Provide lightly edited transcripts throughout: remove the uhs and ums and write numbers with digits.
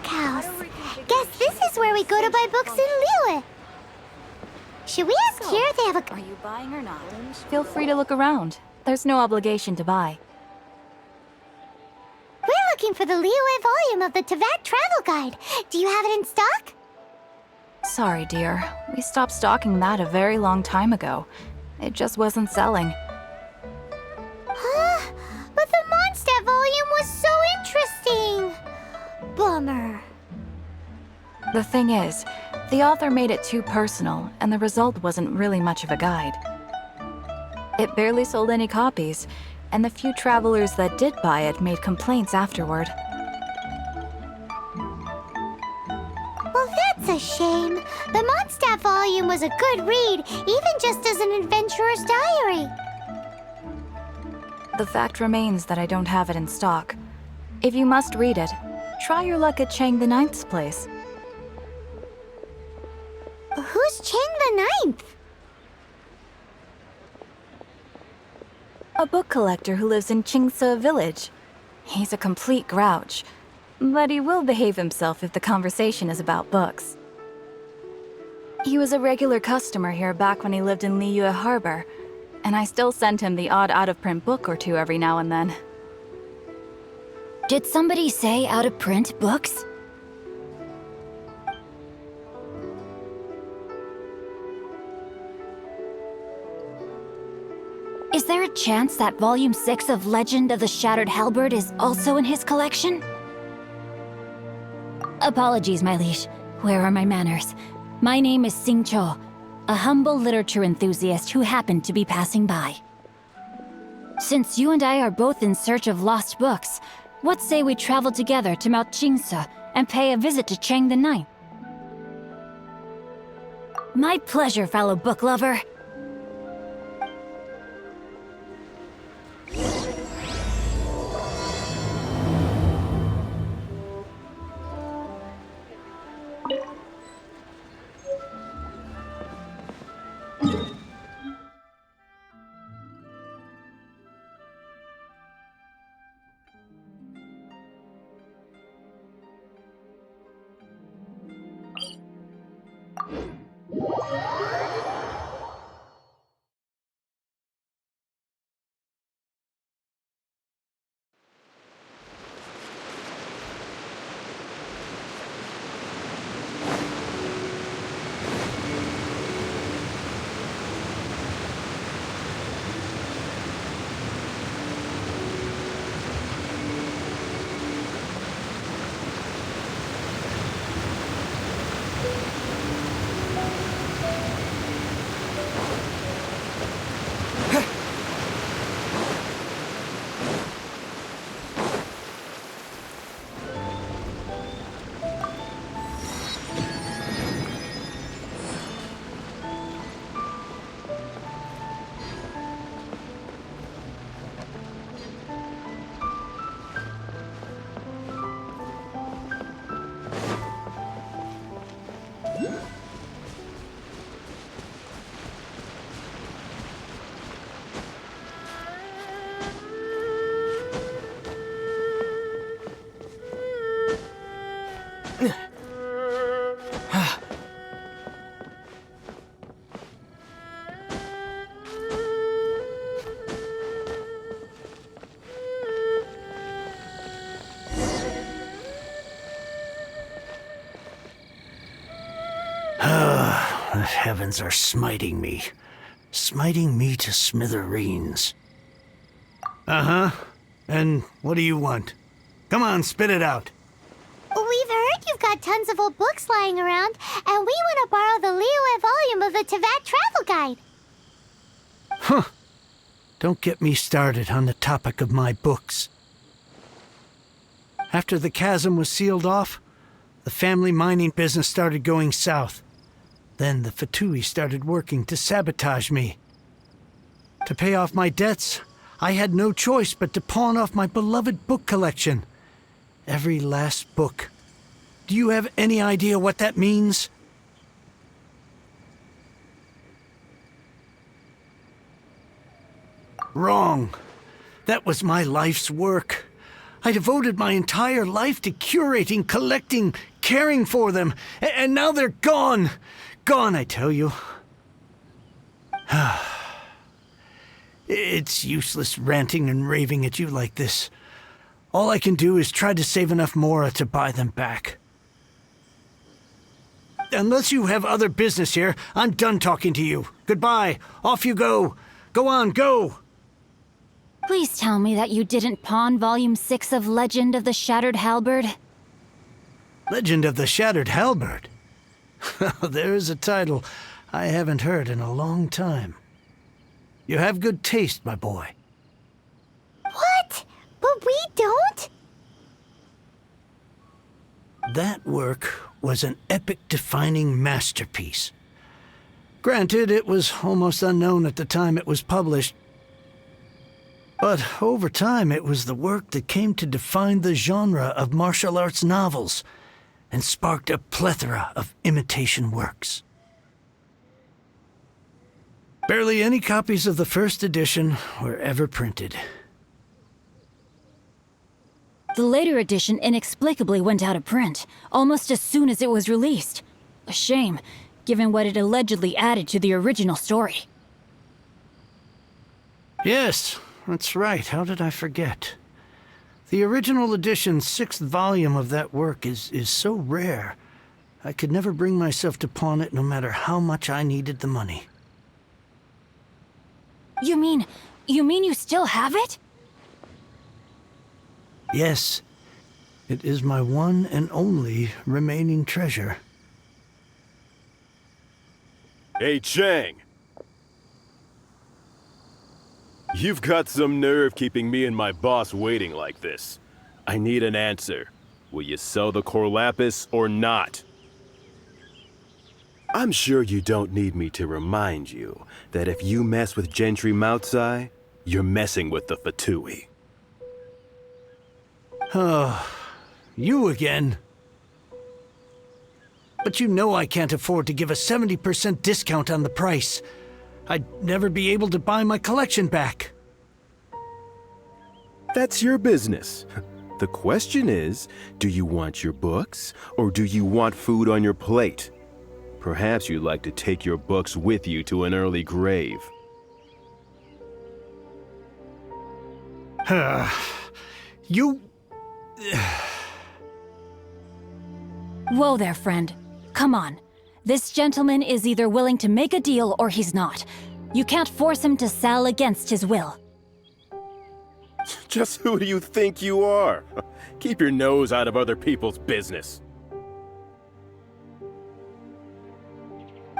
bookhouse. Guess this is where we go to buy books in Liyue. Should we ask here if they have a... Are you buying or not? Feel free to look around. There's no obligation to buy. We're looking for the Liyue volume of the Teyvat Travel Guide. Do you have it in stock? Sorry, dear. We stopped stocking that a very long time ago. It just wasn't selling. Huh? But the Mondstadt volume was so interesting. Bummer. The thing is, the author made it too personal, and the result wasn't really much of a guide. It barely sold any copies, and the few travelers that did buy it made complaints afterward. Well, that's a shame. The Mondstadt volume was a good read, even just as an adventurer's diary. The fact remains that I don't have it in stock. If you must read it, try your luck at Chang the Ninth's place. Who's Chang the Ninth? A book collector who lives in Xingqiu village. He's a complete grouch, but he will behave himself if the conversation is about books. He was a regular customer here back when he lived in Liyue Harbor, and I still send him the odd out-of-print book or two every now and then. Did somebody say out-of-print books? Is there a chance that Volume 6 of Legend of the Shattered Halberd is also in his collection? Apologies, my liege. Where are my manners? My name is Xingqiu, a humble literature enthusiast who happened to be passing by. Since you and I are both in search of lost books, what say we travel together to Mount Jingse and pay a visit to Chang the Ninth? My pleasure, fellow book lover. The heavens are smiting me to smithereens. Uh-huh. And what do you want? Come on, spit it out. We've heard you've got tons of old books lying around, and we want to borrow the Liyue volume of the Teyvat Travel Guide. Huh. Don't get me started on the topic of my books. After the chasm was sealed off, the family mining business started going south. Then the Fabulae started working to sabotage me. To pay off my debts, I had no choice but to pawn off my beloved book collection. Every last book. Do you have any idea what that means? Wrong. That was my life's work. I devoted my entire life to curating, collecting, caring for them, and now they're gone. Gone, I tell you. It's useless ranting and raving at you like this. All I can do is try to save enough Mora to buy them back. Unless you have other business here, I'm done talking to you. Goodbye. Off you go. Go on, go. Please tell me that you didn't pawn Volume 6 of Legend of the Shattered Halberd. Legend of the Shattered Halberd. There's a title I haven't heard in a long time. You have good taste, my boy. What? But we don't? That work was an epic-defining masterpiece. Granted, it was almost unknown at the time it was published, but over time it was the work that came to define the genre of martial arts novels and sparked a plethora of imitation works. Barely any copies of the first edition were ever printed. The later edition inexplicably went out of print, almost as soon as it was released. A shame, given what it allegedly added to the original story. Yes, that's right. How did I forget? The original edition's 6th volume of that work is so rare, I could never bring myself to pawn it no matter how much I needed the money. You mean you still have it? Yes, it is my one and only remaining treasure. Hey, Chang! You've got some nerve keeping me and my boss waiting like this. I need an answer. Will you sell the core lapis or not? I'm sure you don't need me to remind you that if you mess with Gentry Moutsai, you're messing with the Fatui. Oh, you again. But you know I can't afford to give a 70% discount on the price. I'd never be able to buy my collection back. That's your business. The question is, do you want your books, or do you want food on your plate? Perhaps you'd like to take your books with you to an early grave. You... Whoa there, friend. Come on. This gentleman is either willing to make a deal or he's not. You can't force him to sell against his will. Just who do you think you are? Keep your nose out of other people's business.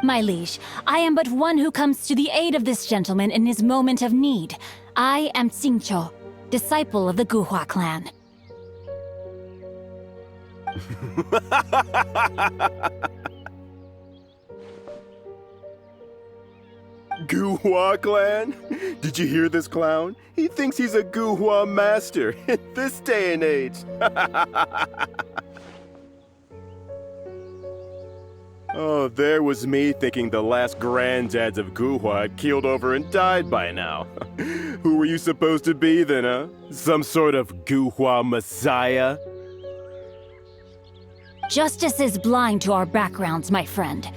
My liege, I am but one who comes to the aid of this gentleman in his moment of need. I am Xingqiu, disciple of the Guhua clan. Guhua clan? Did you hear this clown? He thinks he's a Guhua master in this day and age. Oh, there was me thinking the last granddads of Guhua had keeled over and died by now. Who were you supposed to be then, huh? Some sort of Guhua messiah? Justice is blind to our backgrounds, my friend.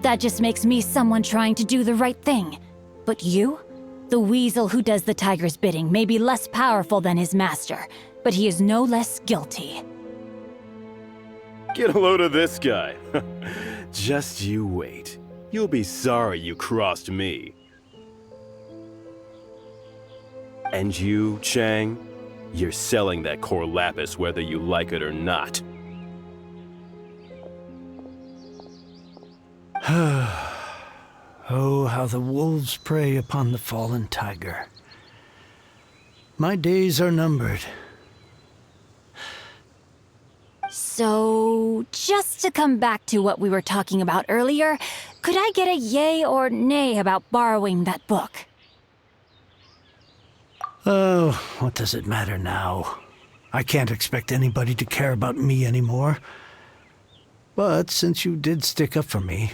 That just makes me someone trying to do the right thing. But you? The weasel who does the tiger's bidding may be less powerful than his master, but he is no less guilty. Get a load of this guy. Just you wait. You'll be sorry you crossed me. And you, Chang, you're selling that core lapis whether you like it or not. Oh, how the wolves prey upon the fallen tiger. My days are numbered. So, just to come back to what we were talking about earlier, could I get a yay or nay about borrowing that book? Oh, what does it matter now? I can't expect anybody to care about me anymore. But since you did stick up for me,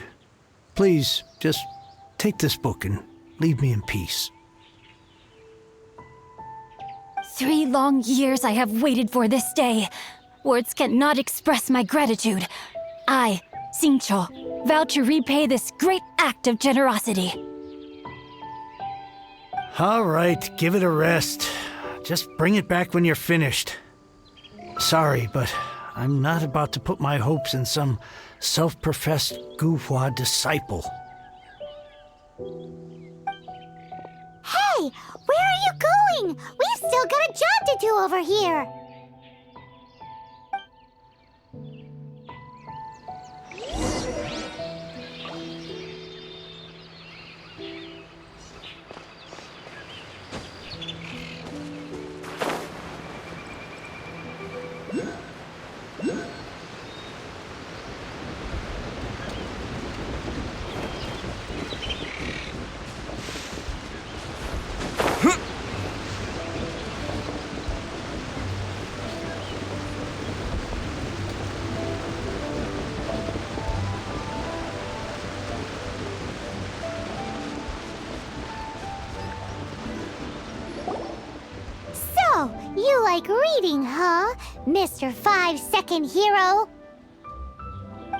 please, just take this book and leave me in peace. 3 long years I have waited for this day. Words cannot express my gratitude. I, Xingqiu, vow to repay this great act of generosity. All right, give it a rest. Just bring it back when you're finished. Sorry, but I'm not about to put my hopes in some self-professed Guhua disciple. Hey, where are you going? We've still got a job to do over here. So, you like reading, huh, Mr. 5-second hero?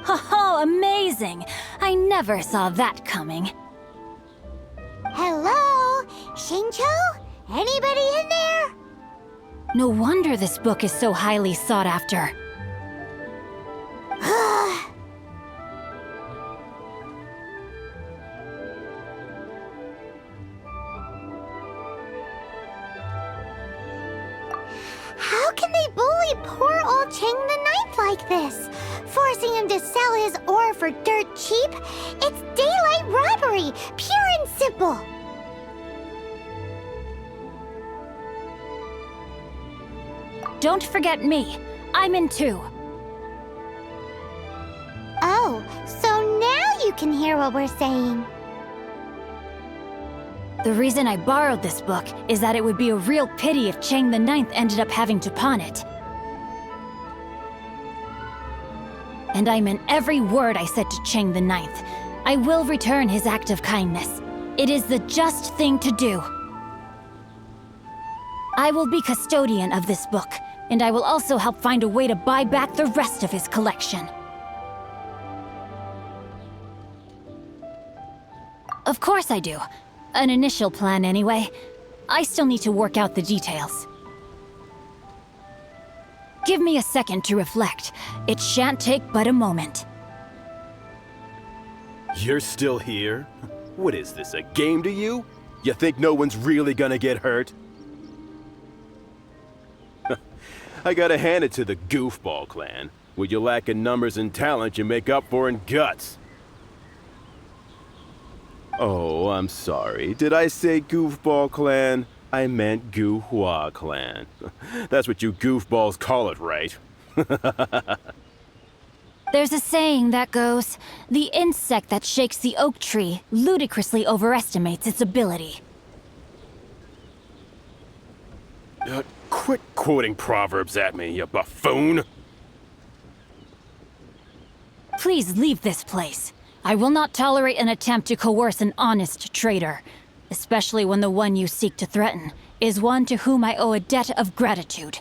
Oh, amazing! I never saw that coming. Hello? Xingqiu? Anybody in there? No wonder this book is so highly sought after. How can they bully poor old Cheng the Ninth like this? Forcing him to sell his ore for dirt cheap? It's daylight robbery, pure and simple. Don't forget me. I'm in too. Oh, so now you can hear what we're saying. The reason I borrowed this book is that it would be a real pity if Cheng the Ninth ended up having to pawn it. And I meant every word I said to Cheng the Ninth. I will return his act of kindness. It is the just thing to do. I will be custodian of this book, and I will also help find a way to buy back the rest of his collection. Of course I do. An initial plan, anyway. I still need to work out the details. Give me a second to reflect. It shan't take but a moment. You're still here? What is this, a game to you? You think no one's really gonna get hurt? I gotta hand it to the Goofball clan. What you lack in numbers and talent, you make up for in guts. Oh, I'm sorry. Did I say Goofball clan? I meant Guhua clan. That's what you goofballs call it, right? There's a saying that goes, the insect that shakes the oak tree ludicrously overestimates its ability. Quit quoting proverbs at me, you buffoon! Please leave this place. I will not tolerate an attempt to coerce an honest trader, especially when the one you seek to threaten is one to whom I owe a debt of gratitude.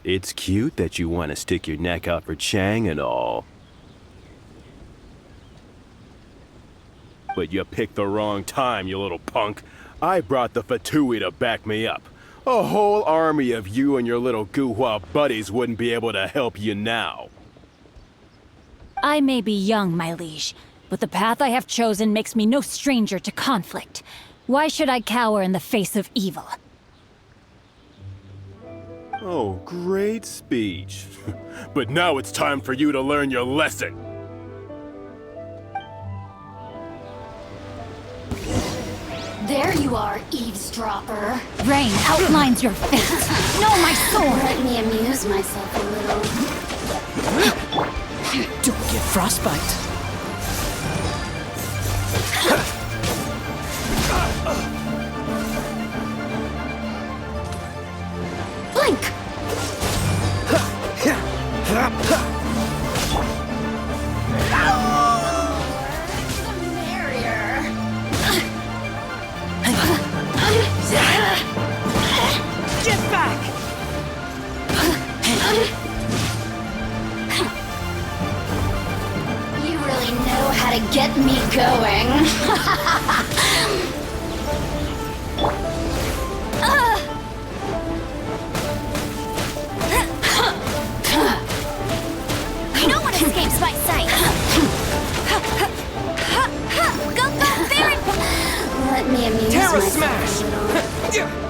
It's cute that you want to stick your neck out for Chang and all. But you picked the wrong time, you little punk. I brought the Fabulae to back me up. A whole army of you and your little Guhua buddies wouldn't be able to help you now. I may be young, my liege, but the path I have chosen makes me no stranger to conflict. Why should I cower in the face of evil? Oh, great speech. But now it's time for you to learn your lesson. There you are, eavesdropper. Rain outlines your fate. No, my sword! Let me amuse myself a little. Don't get frostbite. Blink! The merrier. gotta get me going. No one escapes my sight! Go, Baron! Let me amuse Terra myself Smash! a little.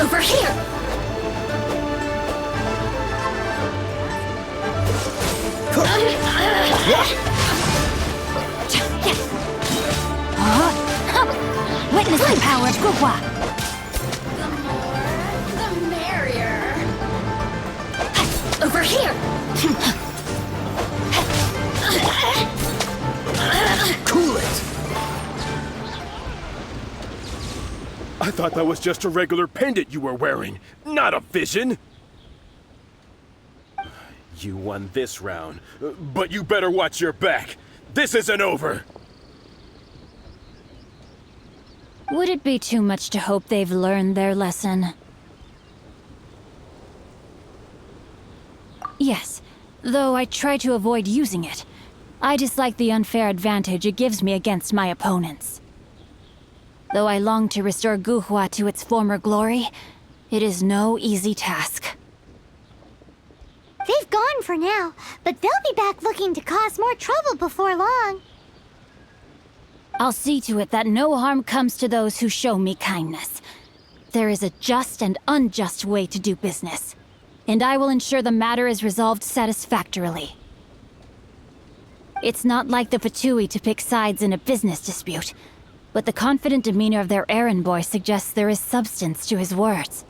Over here! Witness the power of Guhua! The merrier. Over here! Cool it! I thought that was just a regular pendant you were wearing, not a vision! You won this round, but you better watch your back. This isn't over! Would it be too much to hope they've learned their lesson? Yes, though I try to avoid using it. I dislike the unfair advantage it gives me against my opponents. Though I long to restore Guhua to its former glory, it is no easy task. They've gone for now, but they'll be back looking to cause more trouble before long. I'll see to it that no harm comes to those who show me kindness. There is a just and unjust way to do business, and I will ensure the matter is resolved satisfactorily. It's not like the Fatui to pick sides in a business dispute, but the confident demeanor of their errand boy suggests there is substance to his words.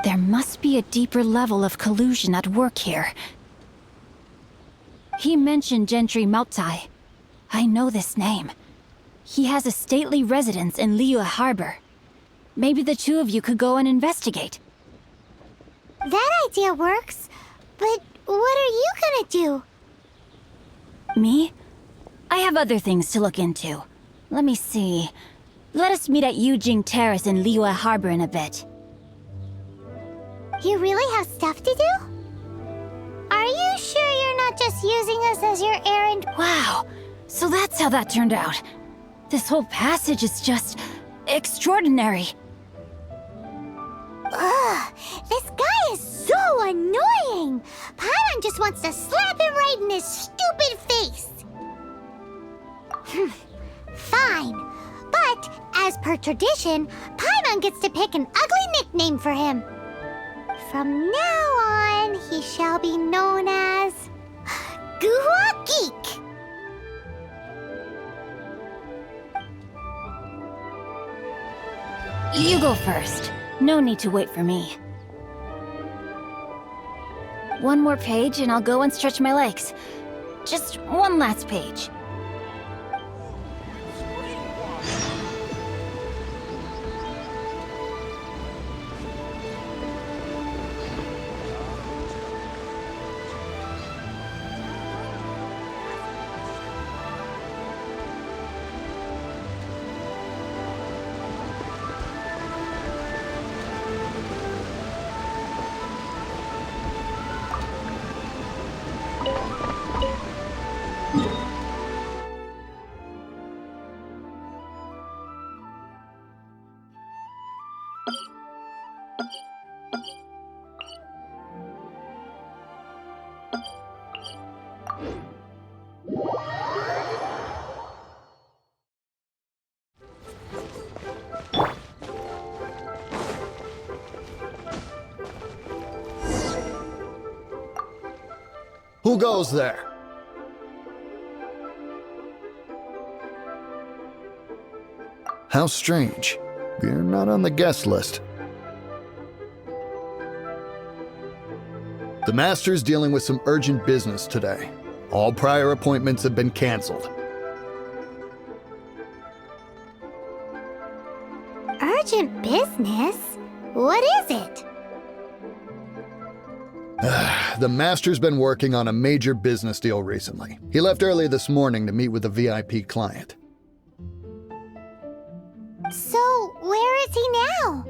There must be a deeper level of collusion at work here. He mentioned Gentry Mautai. I know this name. He has a stately residence in Liyue Harbor. Maybe the two of you could go and investigate. That idea works, but what are you gonna do? Me? I have other things to look into. Let me see. Let us meet at Yujing Terrace in Liyue Harbor in a bit. You really have stuff to do? Are you sure you're not just using us as your errand? Wow, so that's how that turned out. This whole passage is just extraordinary. Ugh, this guy is so annoying! Paimon just wants to slap him right in his stupid face! Fine, but as per tradition, Paimon gets to pick an ugly nickname for him. From now on, he shall be known as Guhua Geek. You go first. No need to wait for me. One more page and I'll go and stretch my legs. Just one last page. Who goes there? How strange. You're not on the guest list. The Master's dealing with some urgent business today. All prior appointments have been canceled. Urgent business? What is it? The Master's been working on a major business deal recently. He left early this morning to meet with a VIP client. So, where is he now?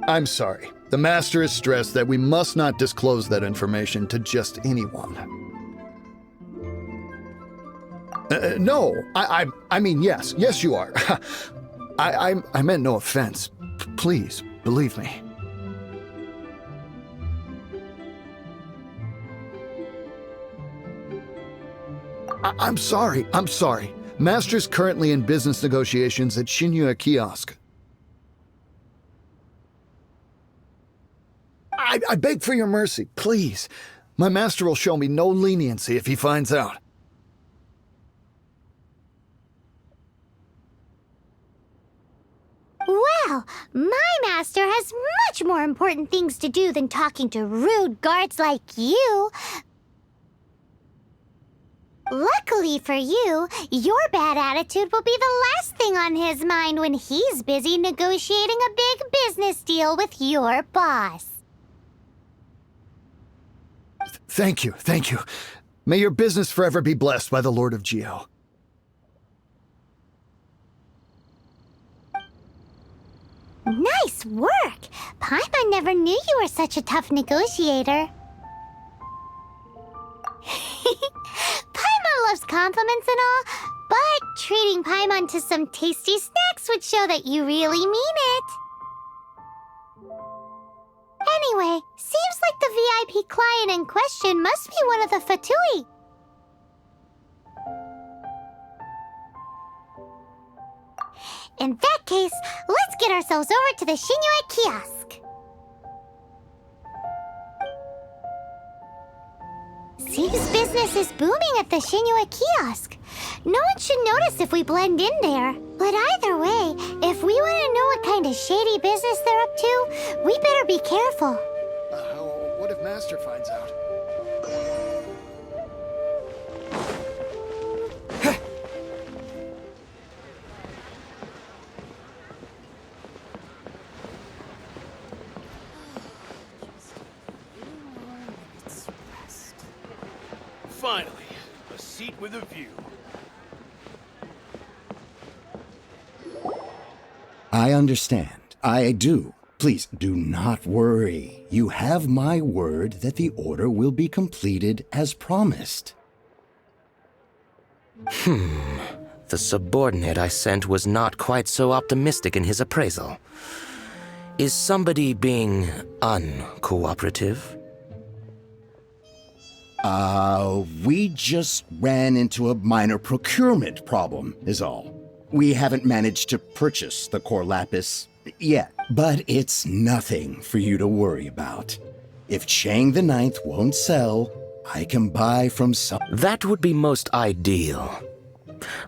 I'm sorry. The Master has stressed that we must not disclose that information to just anyone. No, I mean, yes, you are. I meant no offense. Please, believe me. I'm sorry. Master's currently in business negotiations at Xingqiu Kiosk. I beg for your mercy, please. My master will show me no leniency if he finds out. Well, my master has much more important things to do than talking to rude guards like you. Luckily for you, your bad attitude will be the last thing on his mind when he's busy negotiating a big business deal with your boss. Thank you. May your business forever be blessed by the Lord of Geo. Nice work! Paimon never knew you were such a tough negotiator. Paimon loves compliments and all, but treating Paimon to some tasty snacks would show that you really mean it. Anyway, seems like the VIP client in question must be one of the Fabulae. In that case, let's get ourselves over to the Xingqiu Kiosk. Seems business is booming at the Xingqiu Kiosk. No one should notice if we blend in there. But either way, if we want to know what kind of shady business they're up to, we better be careful. What if Master finds out? Finally, a seat with a view. I understand. I do. Please do not worry. You have my word that the order will be completed as promised. The subordinate I sent was not quite so optimistic in his appraisal. Is somebody being uncooperative? We just ran into a minor procurement problem, is all. We haven't managed to purchase the core lapis yet, but it's nothing for you to worry about. If Chang the Ninth won't sell, I can buy from some... That would be most ideal.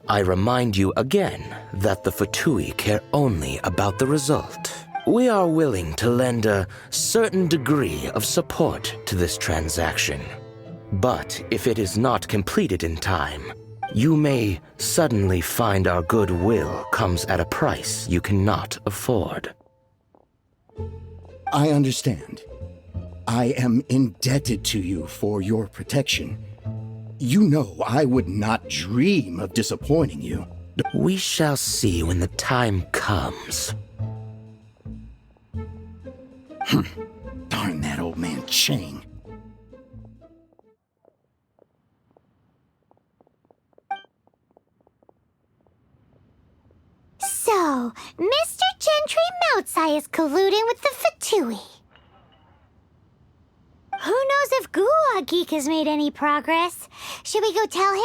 I remind you again that the Fabulae care only about the result. We are willing to lend a certain degree of support to this transaction. But if it is not completed in time, you may suddenly find our goodwill comes at a price you cannot afford. I understand. I am indebted to you for your protection. You know I would not dream of disappointing you. We shall see when the time comes. Darn that old man Chang. So, Mr. Gentry Moutsai is colluding with the Fabulae. Who knows if Gua Geek has made any progress? Should we go tell him?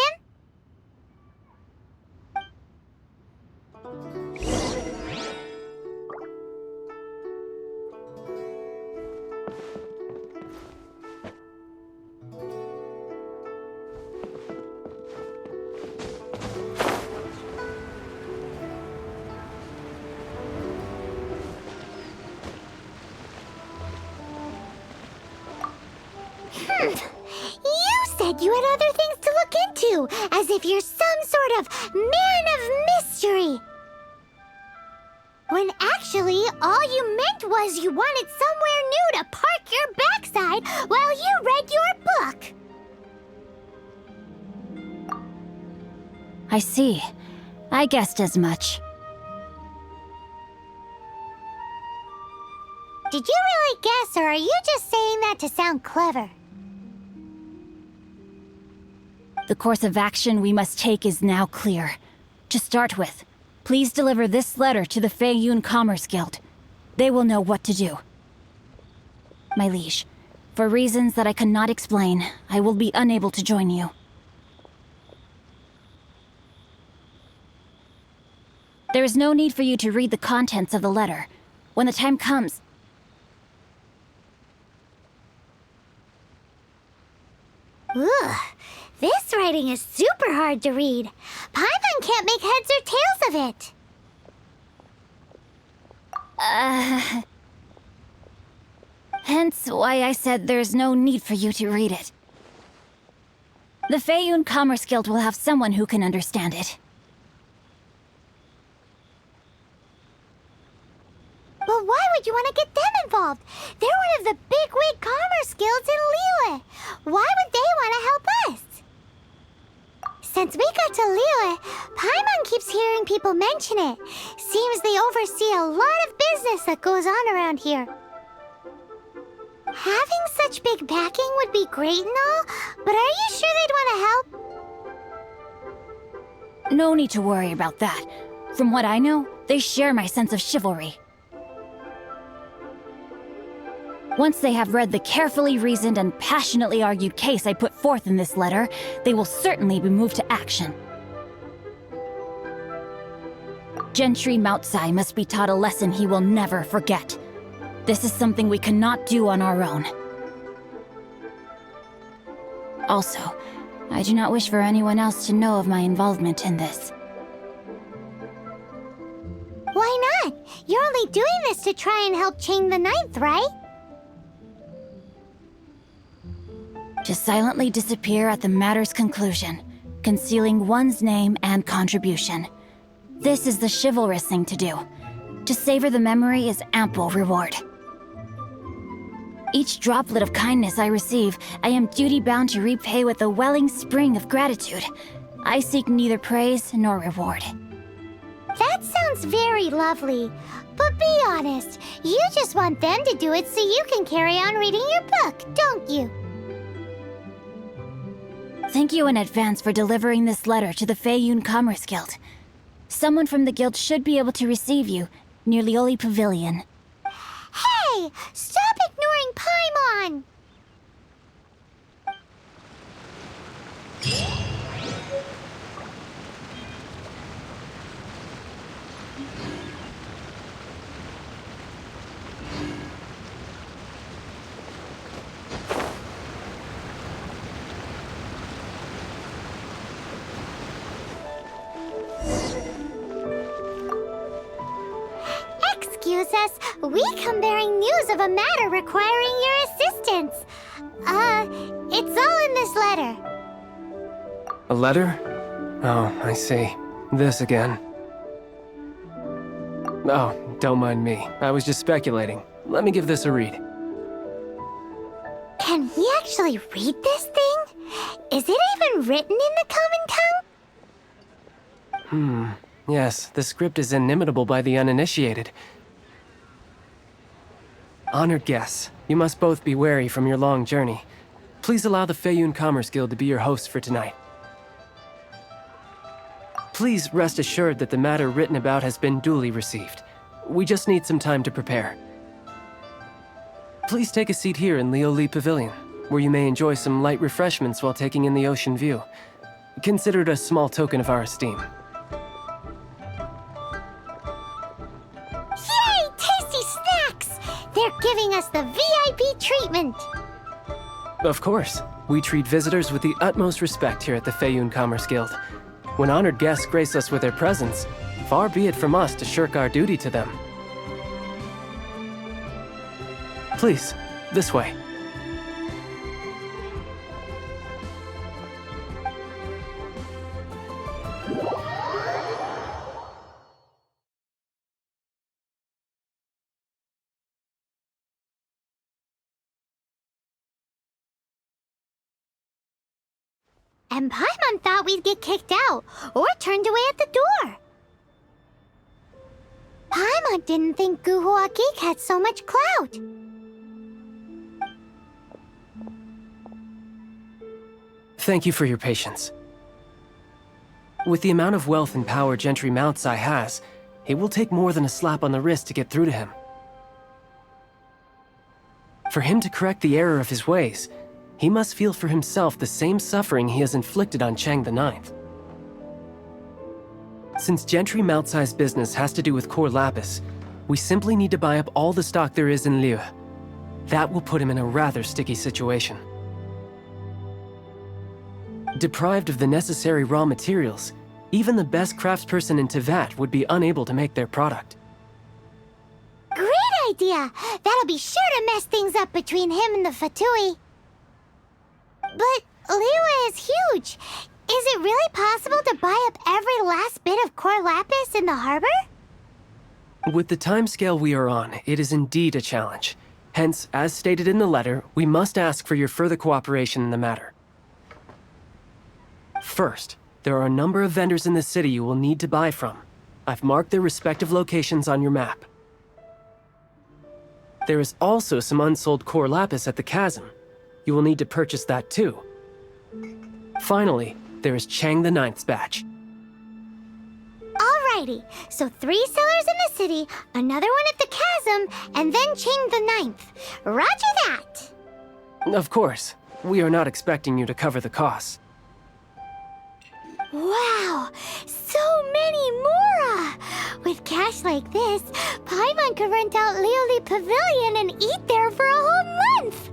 You said you had other things to look into, as if you're some sort of man of mystery. When actually, all you meant was you wanted somewhere new to park your backside while you read your book. I see. I guessed as much. Did you really guess, or are you just saying that to sound clever? The course of action we must take is now clear. To start with, please deliver this letter to the Feiyun Commerce Guild. They will know what to do. My liege, for reasons that I cannot explain, I will be unable to join you. There is no need for you to read the contents of the letter. When the time comes... Ugh, this writing is super hard to read. Paimon can't make heads or tails of it. Hence why I said there's no need for you to read it. The Feiyun Commerce Guild will have someone who can understand it. But why would you want to get them involved? They're one of the bigwig commerce guilds in Liyue. Why would they want to help us? Since we got to Liyue, Paimon keeps hearing people mention it. Seems they oversee a lot of business that goes on around here. Having such big backing would be great and all, but are you sure they'd want to help? No need to worry about that. From what I know, they share my sense of chivalry. Once they have read the carefully reasoned and passionately argued case I put forth in this letter, they will certainly be moved to action. Gentry Moutsai must be taught a lesson he will never forget. This is something we cannot do on our own. Also, I do not wish for anyone else to know of my involvement in this. Why not? You're only doing this to try and help Chang the Ninth, right? To silently disappear at the matter's conclusion, concealing one's name and contribution. This is the chivalrous thing to do. To savor the memory is ample reward. Each droplet of kindness I receive, I am duty-bound to repay with a welling spring of gratitude. I seek neither praise nor reward. That sounds very lovely. But be honest, you just want them to do it so you can carry on reading your book, don't you? Thank you in advance for delivering this letter to the Feiyun Commerce Guild. Someone from the guild should be able to receive you near Lioli Pavilion. Hey! Stop ignoring Paimon! Excuse us, we come bearing news of a matter requiring your assistance. It's all in this letter. A letter? Oh, I see. This again. Oh, don't mind me. I was just speculating. Let me give this a read. Can we actually read this thing? Is it even written in the common tongue? Yes, the script is inimitable by the uninitiated. Honored guests, you must both be wary from your long journey. Please allow the Feiyun Commerce Guild to be your host for tonight. Please rest assured that the matter written about has been duly received. We just need some time to prepare. Please take a seat here in Lioli Pavilion, where you may enjoy some light refreshments while taking in the ocean view. Consider it a small token of our esteem. Yay! Tasty snacks! They're giving us the VIP treatment! Of course. We treat visitors with the utmost respect here at the Feiyun Commerce Guild. When honored guests grace us with their presence, far be it from us to shirk our duty to them. Please, this way. and Paimon thought we'd get kicked out or turned away at the door. Paimon didn't think Guhua Geek had so much clout. Thank you for your patience. With the amount of wealth and power Gentry Moutsai has, it will take more than a slap on the wrist to get through to him. For him to correct the error of his ways, he must feel for himself the same suffering he has inflicted on Chang the Ninth. Since Gentry Moutsai's business has to do with core lapis, we simply need to buy up all the stock there is in Liu. That will put him in a rather sticky situation. Deprived of the necessary raw materials, even the best craftsperson in Teyvat would be unable to make their product. Great idea! That'll be sure to mess things up between him and the Fatui. But Liyue is huge. Is it really possible to buy up every last bit of core lapis in the harbor? With the timescale we are on, it is indeed a challenge. Hence, as stated in the letter, we must ask for your further cooperation in the matter. First, there are a number of vendors in the city you will need to buy from. I've marked their respective locations on your map. There is also some unsold core lapis at the chasm. You will need to purchase that too. Finally, there is Chang the Ninth's batch. Alrighty, so 3 sellers in the city, another one at the chasm, and then Chang the Ninth. Roger that! Of course, we are not expecting you to cover the costs. Wow, so many Mora! With cash like this, Paimon could rent out Lioli Pavilion and eat there for a whole month!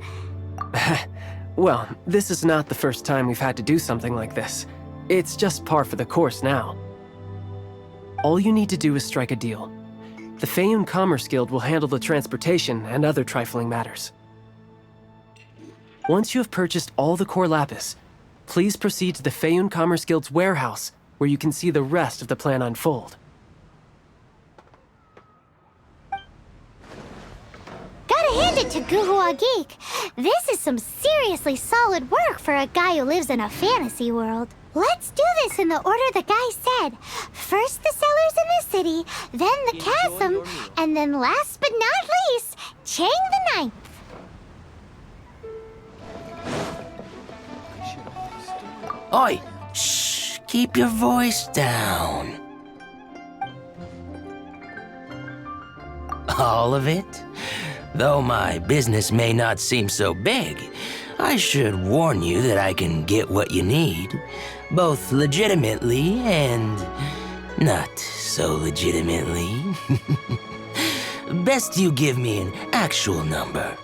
Well, this is not the first time we've had to do something like this. It's just par for the course now. All you need to do is strike a deal. The Feiyun Commerce Guild will handle the transportation and other trifling matters. Once you have purchased all the core lapis, please proceed to the Feiyun Commerce Guild's warehouse, where you can see the rest of the plan unfold. Gotta hand it to Guhua Geek. This is some seriously solid work for a guy who lives in a fantasy world. Let's do this in the order the guy said. First the sellers in the city, then the chasm, and then last but not least, Chang the Ninth. Oi! Shh! Keep your voice down. All of it? Though my business may not seem so big, I should warn you that I can get what you need, both legitimately and not so legitimately. Best you give me an actual number.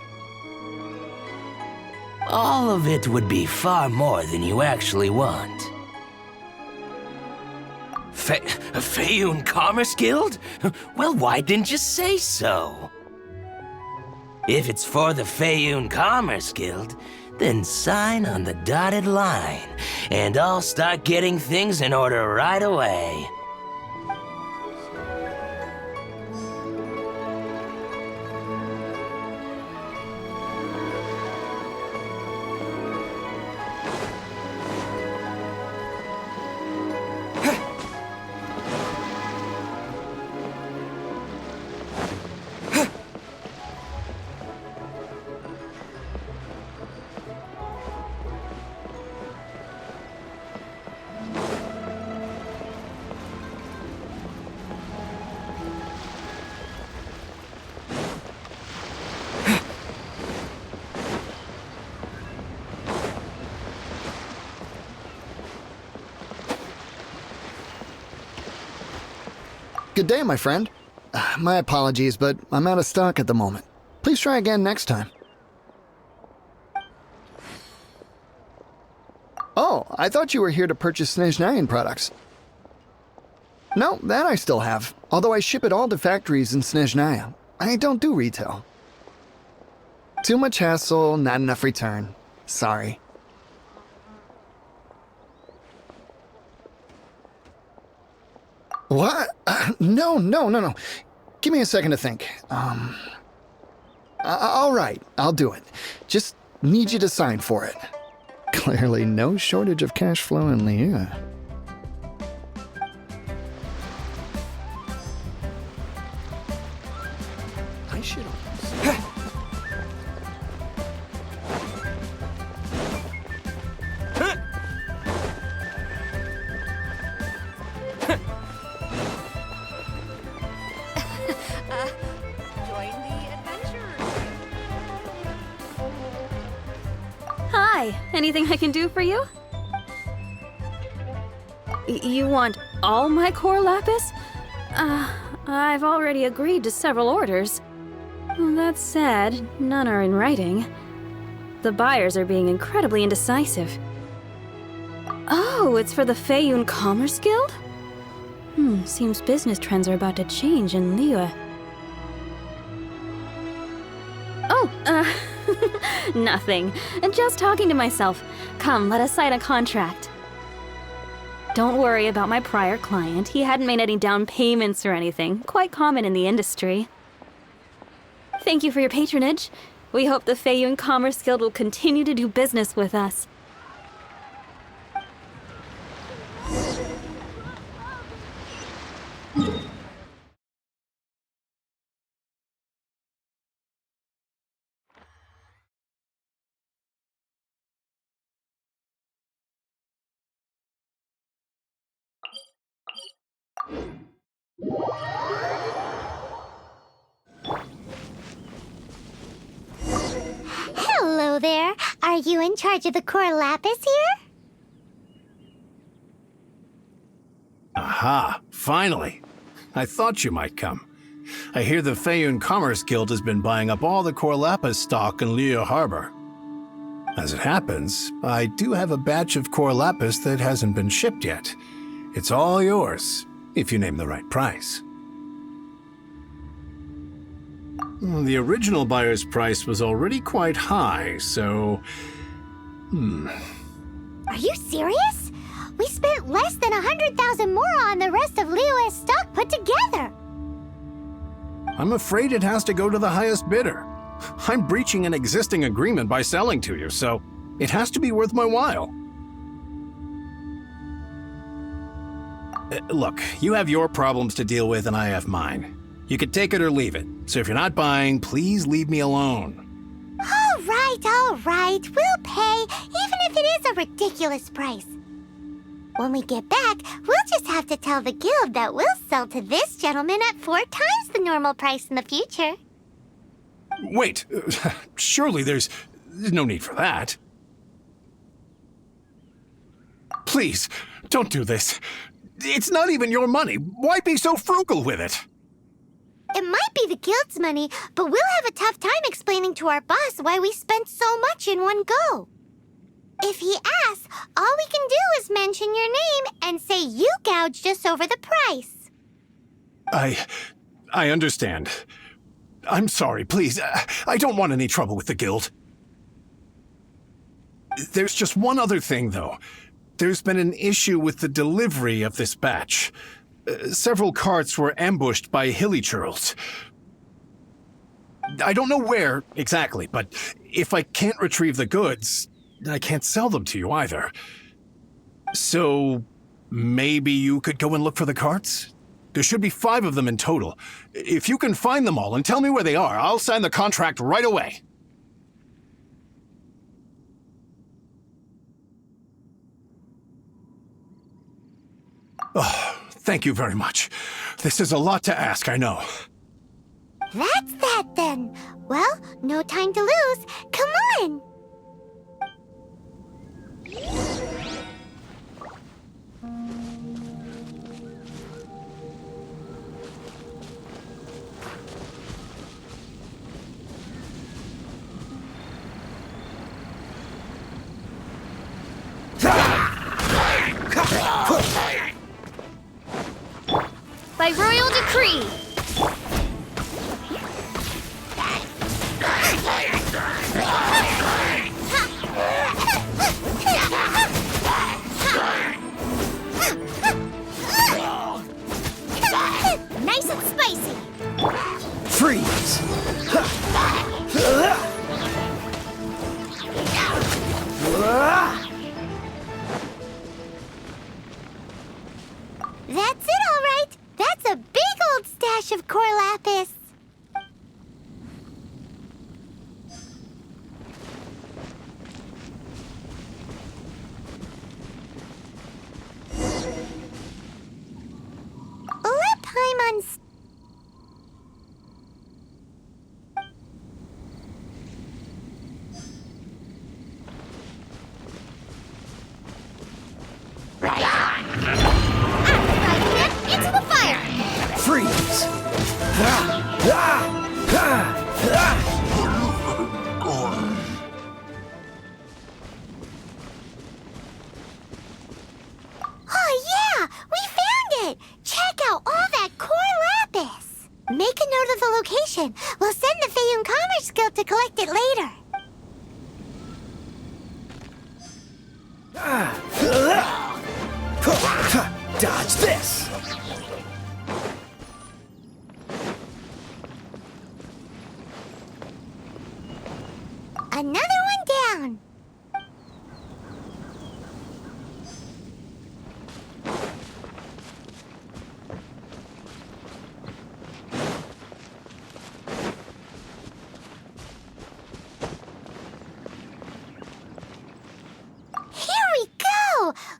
All of it would be far more than you actually want. Feiyun Commerce Guild? Well, why didn't you say so? If it's for the Feiyun Commerce Guild, then sign on the dotted line, and I'll start getting things in order right away. Good day, my friend. My apologies, but I'm out of stock at the moment. Please try again next time. Oh, I thought you were here to purchase Snezhnayan products. No, that I still have, although I ship it all to factories in Snezhnaya. I don't do retail. Too much hassle, not enough return. Sorry. What? No. Give me a second to think. All right, I'll do it. Just need you to sign for it. Clearly no shortage of cash flow in Liyue. I should. Hi, anything I can do for you? You want all my core lapis? I've already agreed to several orders. That said, none are in writing. The buyers are being incredibly indecisive. Oh, it's for the Feiyun Commerce Guild? Seems business trends are about to change in Liyue. Oh, nothing. Just talking to myself. Come, let us sign a contract. Don't worry about my prior client. He hadn't made any down payments or anything. Quite common in the industry. Thank you for your patronage. We hope the Feiyun Commerce Guild will continue to do business with us. Hello there. Are you in charge of the core lapis here? Aha, finally. I thought you might come. I hear the Feiyun Commerce Guild has been buying up all the core lapis stock in Liyue Harbor. As it happens, I do have a batch of core lapis that hasn't been shipped yet. It's all yours, if you name the right price. The original buyer's price was already quite high, so... Are you serious? We spent less than 100,000 more on the rest of Liyue's stock put together. I'm afraid it has to go to the highest bidder. I'm breaching an existing agreement by selling to you, so it has to be worth my while. Look, you have your problems to deal with and I have mine. You can take it or leave it, so if you're not buying, please leave me alone. All right. We'll pay, even if it is a ridiculous price. When we get back, we'll just have to tell the guild that we'll sell to this gentleman at 4 times the normal price in the future. Wait, surely there's no need for that. Please, don't do this. It's not even your money. Why be so frugal with it? It might be the guild's money, but we'll have a tough time explaining to our boss why we spent so much in one go. If he asks, all we can do is mention your name and say you gouged us over the price. I understand. I'm sorry, please. I don't want any trouble with the guild. There's just one other thing, though. There's been an issue with the delivery of this batch. Several carts were ambushed by hilly-churls. I don't know where exactly, but if I can't retrieve the goods, I can't sell them to you either. So maybe you could go and look for the carts? There should be 5 of them in total. If you can find them all and tell me where they are, I'll sign the contract right away. Oh, thank you very much. This is a lot to ask, I know. That's that then. Well, no time to lose. Come on! By royal decree! Nice and spicy! Freeze! to collect it later. Dodge this! Another one down.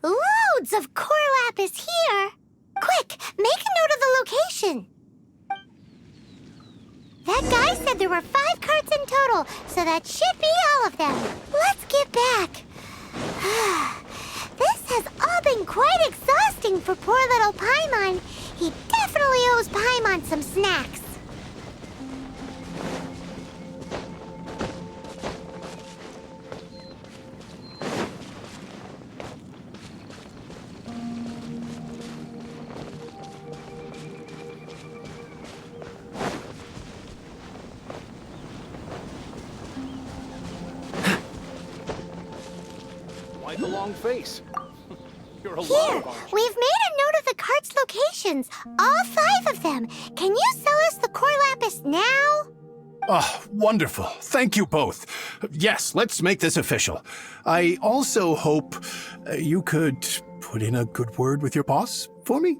Loads of core lapis here! Quick, make a note of the location! That guy said there were 5 carts in total, so that should be all of them. Let's get back. This has all been quite exhausting for poor little Paimon. He definitely owes Paimon some snacks. Why the long face? You're a Here, we've made a note of the cart's locations. All 5 of them. Can you sell us the core lapis now? Oh, wonderful. Thank you both. Yes, let's make this official. I also hope you could put in a good word with your boss for me.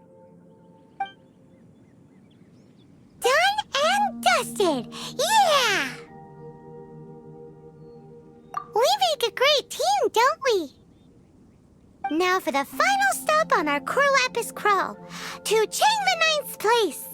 Done and dusted. Yeah! We make a great team, don't we? Now for the final stop on our core lapis crawl. To Chang the Ninth's place.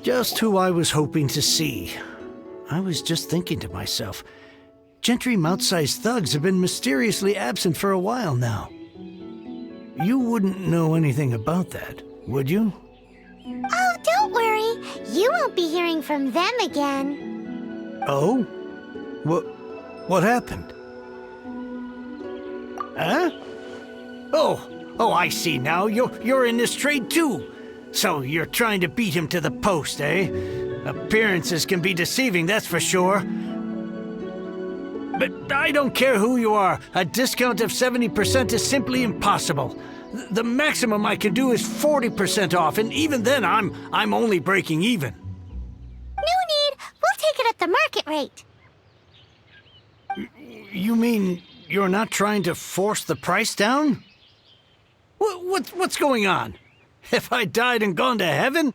Just who I was hoping to see. I was just thinking to myself, gentry mouth-sized thugs have been mysteriously absent for a while now. You wouldn't know anything about that, would you? Oh, don't worry. You won't be hearing from them again. Oh? What happened? Huh? Oh, I see now. You're in this trade too. So you're trying to beat him to the post, eh? Appearances can be deceiving, that's for sure. But I don't care who you are. A discount of 70% is simply impossible. The maximum I can do is 40% off, and even then I'm only breaking even. No need. We'll take it at the market rate. You mean you're not trying to force the price down? What's going on? Have I died and gone to heaven?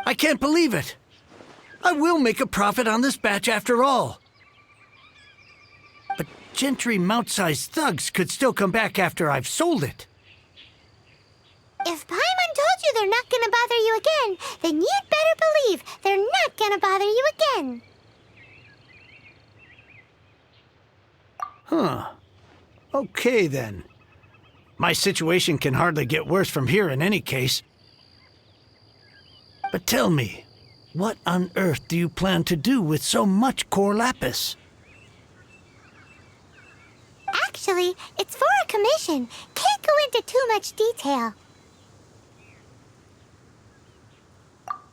I can't believe it. I will make a profit on this batch after all. But gentry mouth-sized thugs could still come back after I've sold it. If Paimon told you they're not gonna bother you again, then you'd better believe they're not gonna bother you again. Huh. Okay, then. My situation can hardly get worse from here in any case. But tell me, what on earth do you plan to do with so much core lapis? Actually, it's for a commission. Can't go into too much detail.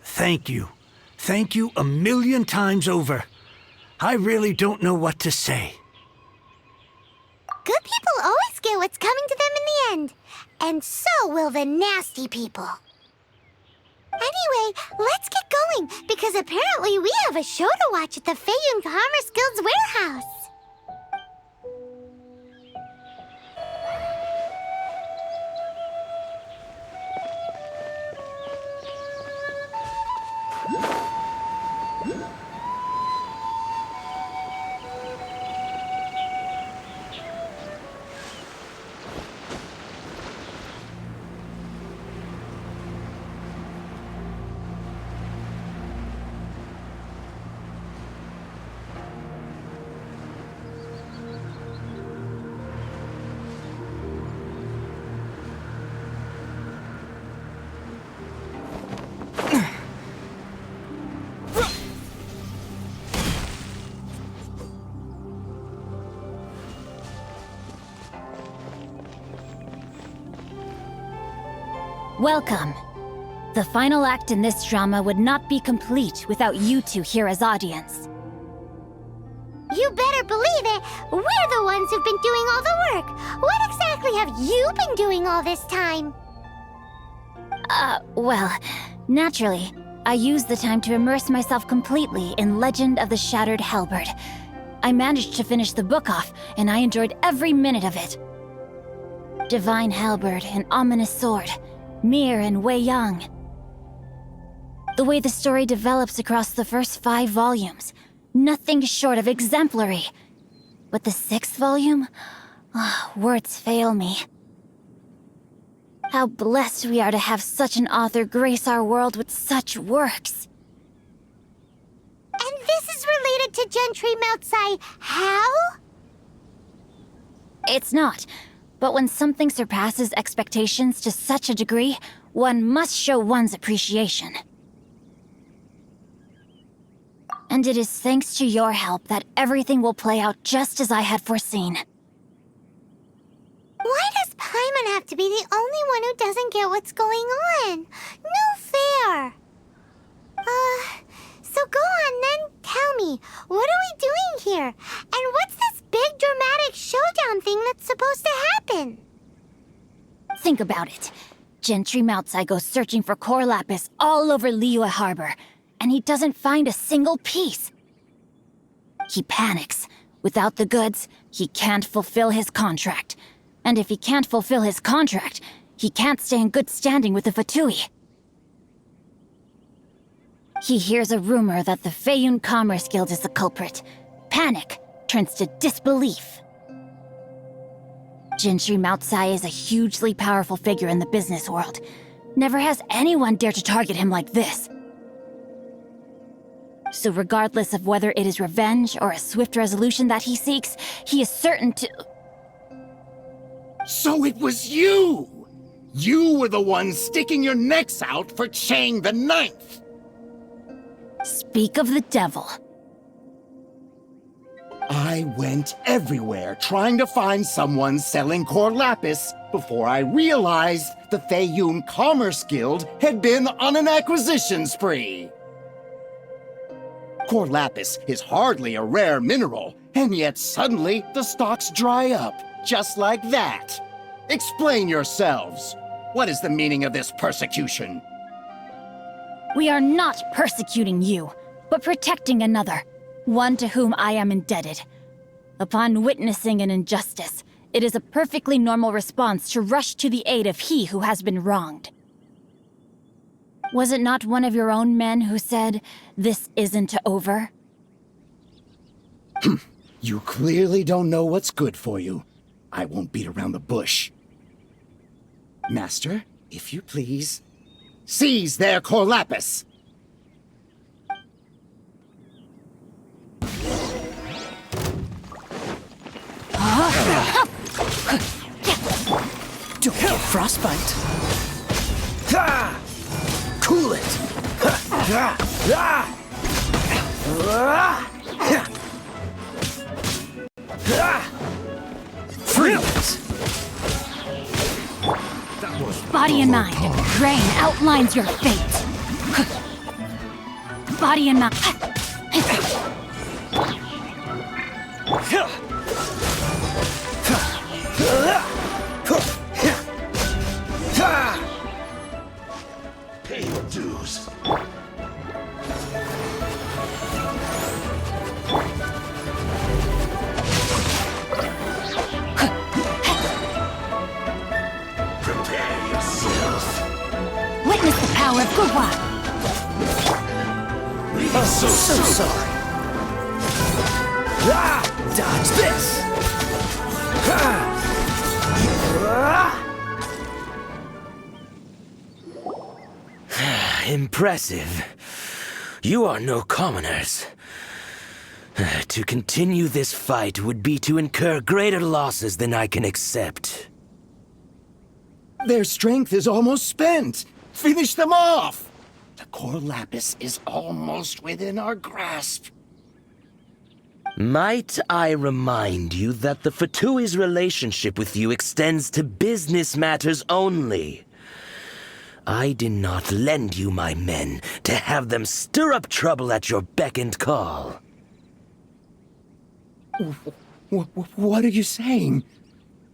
Thank you. Thank you a million times over. I really don't know what to say. Good people always get what's coming to them in the end. And so will the nasty people. Anyway, let's get going, because apparently we have a show to watch at the Feyun Commerce Guild's warehouse. Welcome. The final act in this drama would not be complete without you two here as audience. You better believe it! We're the ones who've been doing all the work! What exactly have you been doing all this time? Well, naturally, I used the time to immerse myself completely in Legend of the Shattered Halberd. I managed to finish the book off, and I enjoyed every minute of it. Divine Halberd, an ominous sword, Mir and Wei Yang. The way the story develops across the first 5 volumes, nothing short of exemplary. But the 6th volume? Words fail me. How blessed we are to have such an author grace our world with such works. And this is related to Gentry Moutsai how? It's not. But when something surpasses expectations to such a degree, one must show one's appreciation. And it is thanks to your help that everything will play out just as I had foreseen. Why does Paimon have to be the only one who doesn't get what's going on? No fair! So go on then, tell me, what are we doing here? And what's this big dramatic showdown thing that's supposed to happen? Think about it. Gentry Moutsai goes searching for core lapis all over Liyue Harbor, and he doesn't find a single piece. He panics. Without the goods, he can't fulfill his contract. And if he can't fulfill his contract, he can't stay in good standing with the Fatui. He hears a rumor that the Feiyun Commerce Guild is the culprit. Panic turns to disbelief. Gentry Moutsai is a hugely powerful figure in the business world. Never has anyone dared to target him like this. So regardless of whether it is revenge or a swift resolution that he seeks, he is certain to... So it was you! You were the one sticking your necks out for Chang the Ninth! Speak of the devil. I went everywhere trying to find someone selling core lapis before I realized the Feiyun Commerce Guild had been on an acquisition spree. Core lapis is hardly a rare mineral, and yet suddenly the stocks dry up, just like that. Explain yourselves. What is the meaning of this persecution? We are not persecuting you, but protecting another, one to whom I am indebted. Upon witnessing an injustice, it is a perfectly normal response to rush to the aid of he who has been wronged. Was it not one of your own men who said, "This isn't over"? You clearly don't know what's good for you. I won't beat around the bush. Master, if you please, seize their core lapis! Don't get frostbite. Cool it. Freeze. Body and mind. Rain outlines your fate. Body and mind. Pay your dues. Prepare yourself. Witness the power of Guhua. I'm so sorry. Dodge this. Impressive. You are no commoners. To continue this fight would be to incur greater losses than I can accept. Their strength is almost spent. Finish them off. The core lapis is almost within our grasp. Might I remind you that the Fatui's relationship with you extends to business matters only? I did not lend you my men to have them stir up trouble at your beck and call. What are you saying?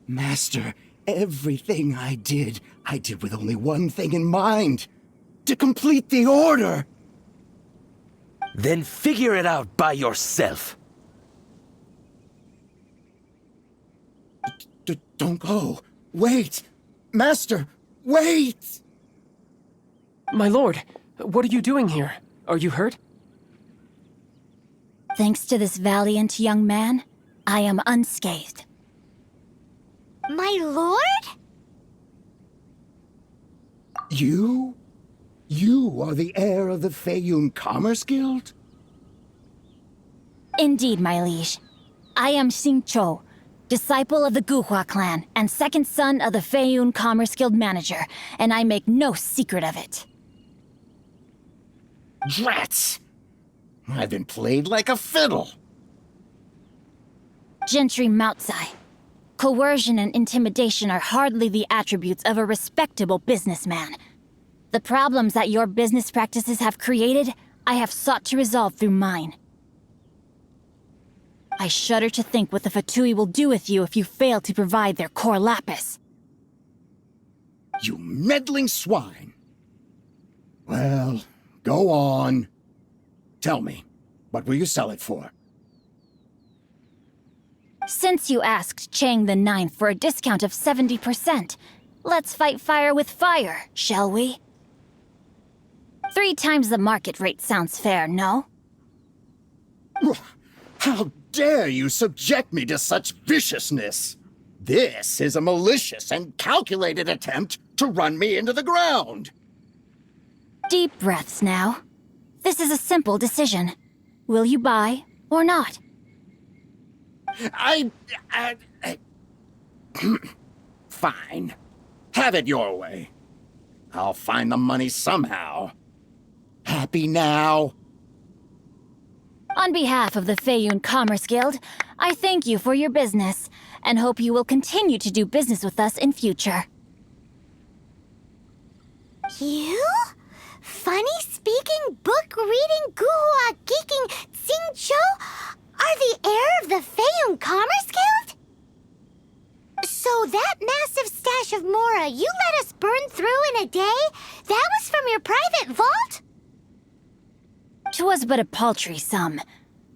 Master, everything I did with only one thing in mind. To complete the order! Then figure it out by yourself. Don't go. Wait! Master, wait! My lord, what are you doing here? Are you hurt? Thanks to this valiant young man, I am unscathed. My lord? You? You are the heir of the Feiyun Commerce Guild? Indeed, my liege. I am Xingqiu, disciple of the Guhua clan and second son of the Feiyun Commerce Guild manager, and I make no secret of it. Drats! I've been played like a fiddle. Gentry Moutsai. Coercion and intimidation are hardly the attributes of a respectable businessman. The problems that your business practices have created, I have sought to resolve through mine. I shudder to think what the Fatui will do with you if you fail to provide their core lapis. You meddling swine! Well, go on. Tell me, what will you sell it for? Since you asked Chang the Ninth for a discount of 70%, let's fight fire with fire, shall we? 3 times the market rate sounds fair, no? How dare you subject me to such viciousness? This is a malicious and calculated attempt to run me into the ground. Deep breaths now. This is a simple decision. Will you buy or not? Fine. Have it your way. I'll find the money somehow. Happy now? On behalf of the Feiyun Commerce Guild, I thank you for your business, and hope you will continue to do business with us in future. You? Funny-speaking, book-reading, guhua geeking Xingqiu are the heir of the Feiyun Commerce Guild? So that massive stash of Mora you let us burn through in a day, that was from your private vault? 'Twas but a paltry sum.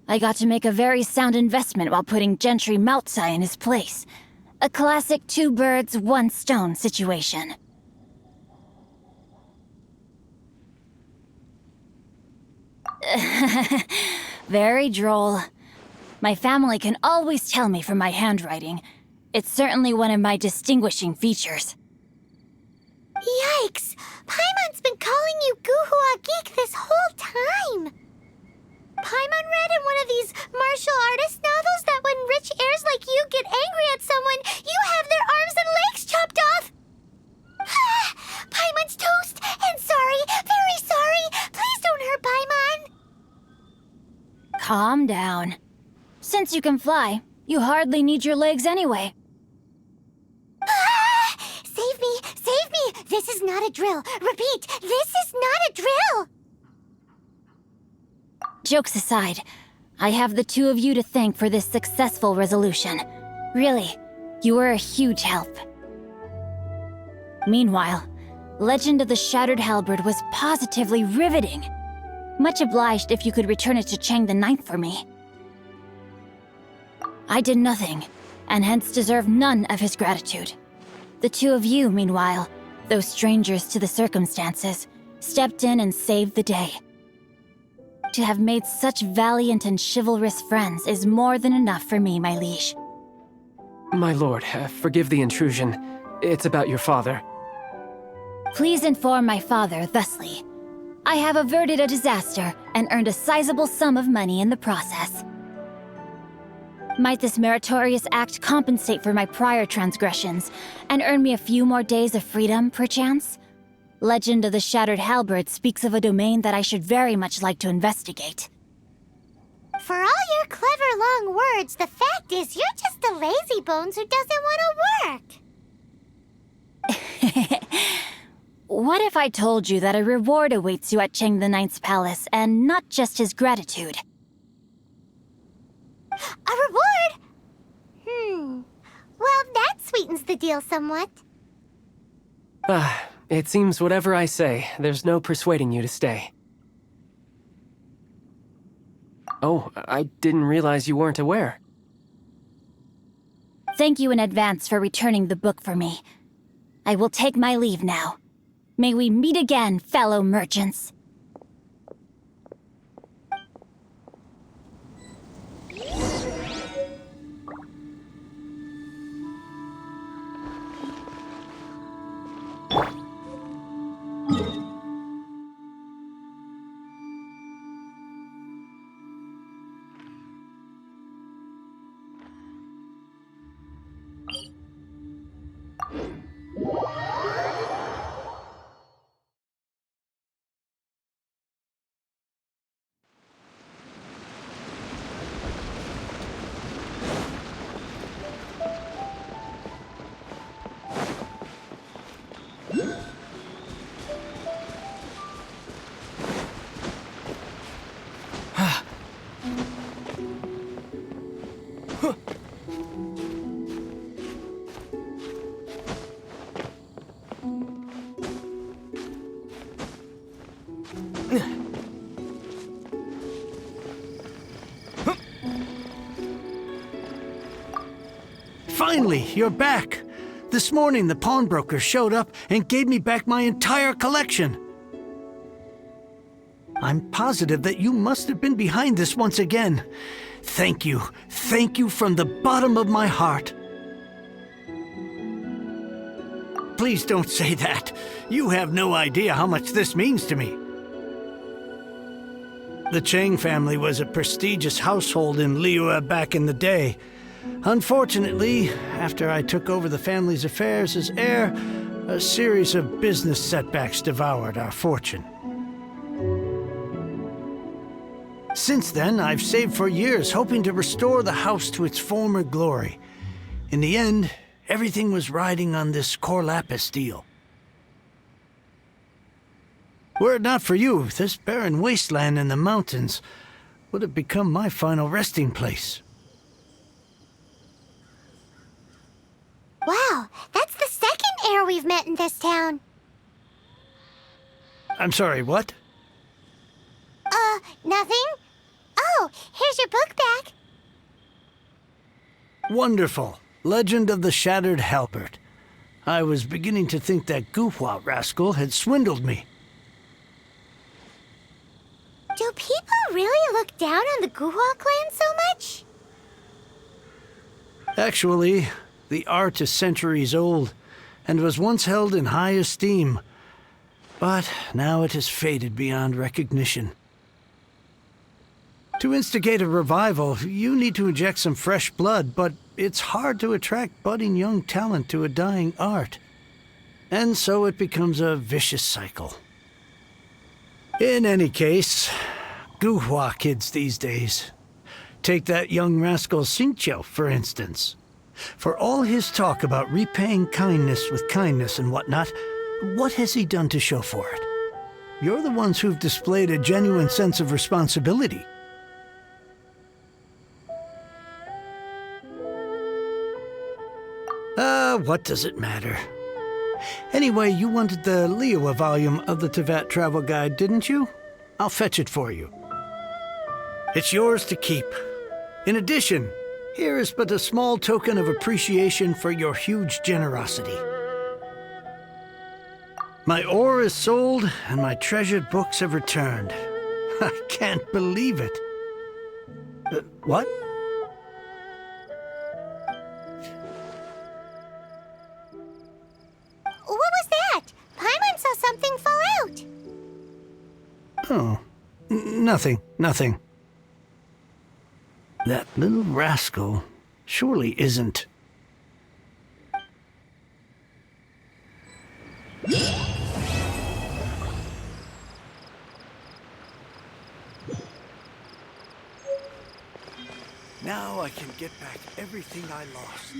I got to make a very sound investment while putting Gentry Moutsai in his place. A classic 2 birds, 1 stone situation. Very droll. My family can always tell me from my handwriting. It's certainly one of my distinguishing features. Yikes! Paimon's been calling you Guhua Geek this whole time! Paimon read in one of these martial artist novels that when rich heirs like you get angry at someone, you have their arms and legs chopped off! Paimon's toast! And sorry, very sorry! Please don't hurt Paimon! Calm down. Since you can fly, you hardly need your legs anyway. Save me! Save me! This is not a drill! Repeat, this is not a drill! Jokes aside, I have the 2 of you to thank for this successful resolution. Really, you were a huge help. Meanwhile, Legend of the Shattered Halberd was positively riveting. Much obliged if you could return it to Chang the Ninth for me. I did nothing, and hence deserve none of his gratitude. The 2 of you, meanwhile, though strangers to the circumstances, stepped in and saved the day. To have made such valiant and chivalrous friends is more than enough for me, my liege. My lord, forgive the intrusion. It's about your father. Please inform my father thusly. I have averted a disaster and earned a sizable sum of money in the process. Might this meritorious act compensate for my prior transgressions and earn me a few more days of freedom, perchance? Legend of the Shattered Halberd speaks of a domain that I should very much like to investigate. For all your clever long words, the fact is you're just a lazybones who doesn't want to work. What if I told you that a reward awaits you at Cheng the Ninth's palace, and not just his gratitude? A reward? Well, that sweetens the deal somewhat. It seems whatever I say, there's no persuading you to stay. Oh, I didn't realize you weren't aware. Thank you in advance for returning the book for me. I will take my leave now. May we meet again, fellow merchants. Finally, you're back. This morning, the pawnbroker showed up and gave me back my entire collection. I'm positive that you must have been behind this once again. Thank you. Thank you from the bottom of my heart. Please don't say that. You have no idea how much this means to me. The Cheng family was a prestigious household in Liyue back in the day. Unfortunately, after I took over the family's affairs as heir, a series of business setbacks devoured our fortune. Since then, I've saved for years, hoping to restore the house to its former glory. In the end, everything was riding on this core lapis deal. Were it not for you, this barren wasteland in the mountains would have become my final resting place. Wow, that's the second heir we've met in this town. I'm sorry, what? Nothing? Oh, here's your book back. Wonderful. Legend of the Shattered Halberd. I was beginning to think that Guhua rascal had swindled me. Do people really look down on the Guhua clan so much? Actually, the art is centuries old, and was once held in high esteem. But now it has faded beyond recognition. To instigate a revival, you need to inject some fresh blood, but it's hard to attract budding young talent to a dying art. And so it becomes a vicious cycle. In any case, Guhua kids these days. Take that young rascal Xingqiu, for instance. For all his talk about repaying kindness with kindness and whatnot, what has he done to show for it? You're the ones who've displayed a genuine sense of responsibility. What does it matter? Anyway, you wanted the Liyue volume of the Teyvat Travel Guide, didn't you? I'll fetch it for you. It's yours to keep. In addition, here is but a small token of appreciation for your huge generosity. My ore is sold, and my treasured books have returned. I can't believe it. What? What was that? Paimon saw something fall out. Oh, nothing. That little rascal surely isn't. Now I can get back everything I lost.